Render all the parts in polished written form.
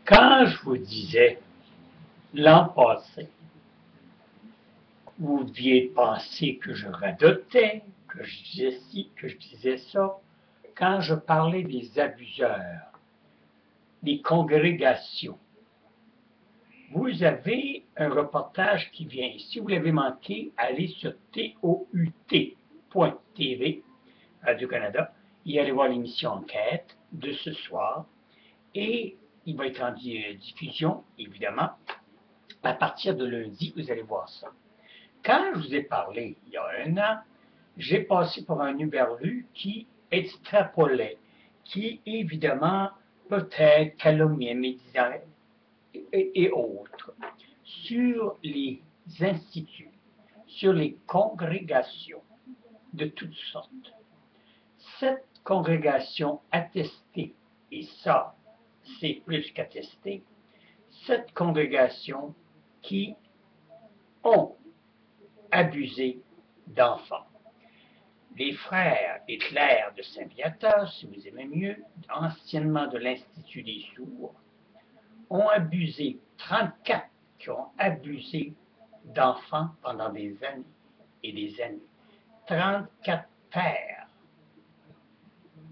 Quand je vous disais l'an passé, vous deviez penser que je radotais, que je disais ci, que je disais ça. Quand je parlais des abuseurs, des congrégations, vous avez un reportage qui vient. Si vous l'avez manqué, allez sur tout.tv, Radio-Canada, et allez voir l'émission Enquête de ce soir. Et il va être en diffusion, évidemment, à partir de lundi, vous allez voir ça. Quand je vous ai parlé, il y a un an, j'ai passé pour un Uberlu qui extrapolait, qui évidemment peut-être calomniait, médisait et autres, sur les instituts, sur les congrégations de toutes sortes. Cette congrégation attestée, et ça, c'est plus qu'attesté, cette congrégation qui ont abusé d'enfants. Les frères Hitler de Saint-Viateur, si vous aimez mieux, anciennement de l'Institut des sourds, ont abusé, 34 qui ont abusé d'enfants pendant des années et des années. 34 pères,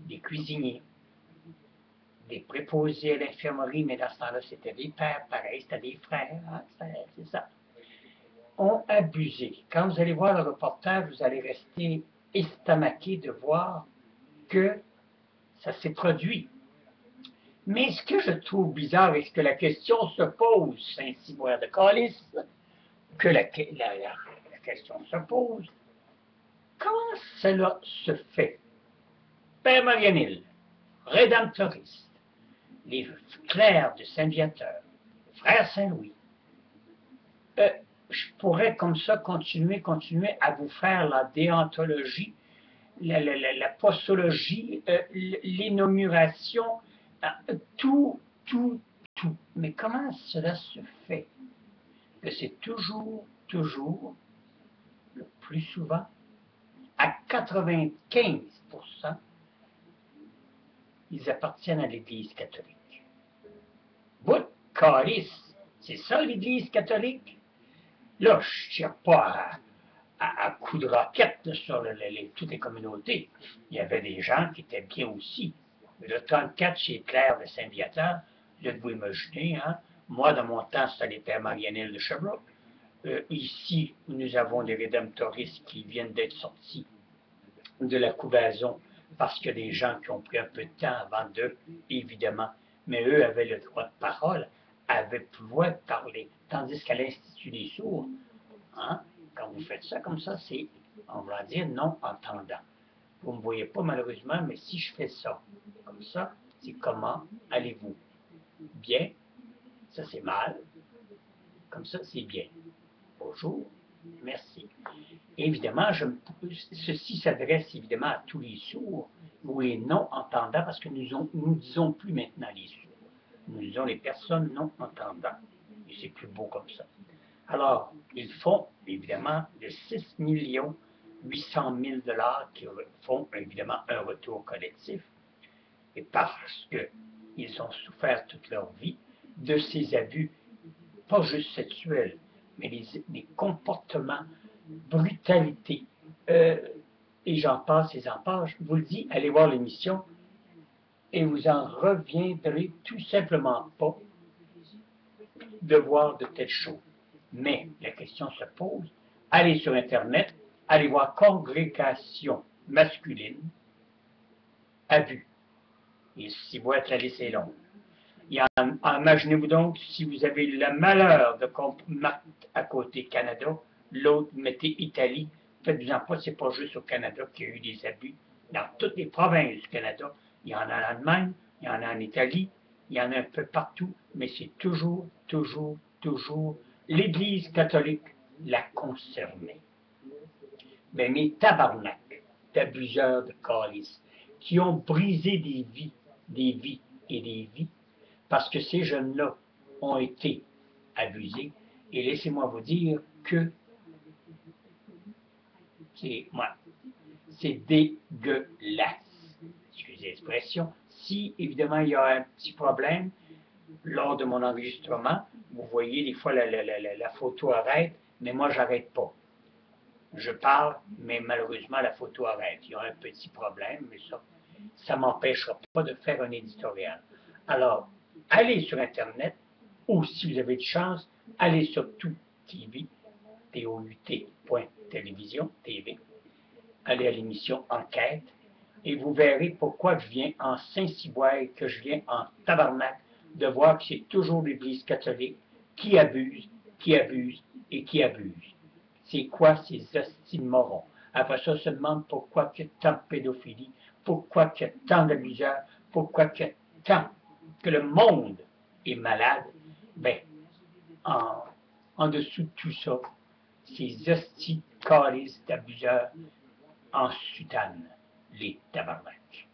des cuisiniers, des préposés à l'infirmerie, mais dans ce temps-là, c'était des pères, pareil, c'était des frères, hein, c'est ça, ont abusé. Quand vous allez voir le reportage, vous allez rester estomaqué de voir que ça s'est produit. Mais ce que je trouve bizarre et ce que la question se pose, Saint-Cyboire de Calice, que la question se pose, comment cela se fait? Père Marianil, rédemptoriste, les clercs de Saint-Viateur, frère Saint-Louis, je pourrais comme ça continuer à vous faire la déontologie, la postologie, l'inauguration, tout. Mais comment cela se fait que c'est toujours, le plus souvent, à 95%, ils appartiennent à l'Église catholique. Bout calice, c'est ça l'Église catholique? Là, je ne tire pas à coups de roquette sur toutes les communautés. Il y avait des gens qui étaient bien aussi. Le 34 chez Claire de Saint-Viateur, vous devez vous imaginer, hein? Moi, dans mon temps, c'était les pères Marianel de Sherbrooke. Ici, nous avons des rédemptoristes qui viennent d'être sortis de la couvaison parce qu'il y a des gens qui ont pris un peu de temps avant d'eux, évidemment. Mais eux avaient le droit de parole, avaient le pouvoir de parler. Tandis qu'à l'Institut des sourds, hein, quand vous faites ça comme ça, c'est, on va dire, non entendant. Vous ne me voyez pas malheureusement, mais si je fais ça, comme ça, c'est comment allez-vous? Bien, ça c'est mal, comme ça c'est bien. Bonjour, merci. Évidemment, ceci s'adresse évidemment à tous les sourds ou les non-entendants, parce que nous ne disons plus maintenant les sourds. Nous disons les personnes non-entendants. Et c'est plus beau comme ça. Alors, ils font évidemment de 6 800 000 $ qui font évidemment un retour collectif. Et parce qu'ils ont souffert toute leur vie de ces abus, pas juste sexuels, mais les comportements, brutalité, et j'en passe et j'en passe. Je vous le dis, allez voir l'émission et vous en reviendrez tout simplement pas de voir de telles choses. Mais la question se pose, allez sur Internet, allez voir congrégation masculine, abus. Et si vous êtes la liste est longue. Imaginez-vous donc, si vous avez le malheur de mettre à côté Canada, l'autre mettez Italie, faites-vous-en pas, c'est pas juste au Canada qu'il y a eu des abus. Dans toutes les provinces du Canada, il y en a en Allemagne, il y en a en Italie, il y en a un peu partout, mais c'est toujours l'Église catholique la concernée. Mais mes tabarnaks d'abuseurs de calices qui ont brisé des vies et des vies, parce que ces jeunes-là ont été abusés. Et laissez-moi vous dire que c'est dégueulasse. Excusez l'expression. Si, évidemment, il y a un petit problème, lors de mon enregistrement, vous voyez des fois la photo arrête, mais moi j'arrête pas. Je parle, mais malheureusement la photo arrête. Il y a un petit problème, mais ça ne m'empêchera pas de faire un éditorial. Alors, allez sur Internet, ou si vous avez de chance, allez sur Tout TV, TOUT.télévision, TV. Allez à l'émission Enquête, et vous verrez pourquoi je viens en Saint-Cyboire, que je viens en tabarnak, de voir que c'est toujours l'Église catholique qui abuse, qui abuse et qui abuse. C'est quoi ces hosties de morons? Après ça, on se demande pourquoi il y a tant de pédophilie, pourquoi il y a tant d'abuseurs, pourquoi il y a tant que le monde est malade. Ben, en dessous de tout ça, ces hosties de calices d'abuseurs en soutane, les tabarnak.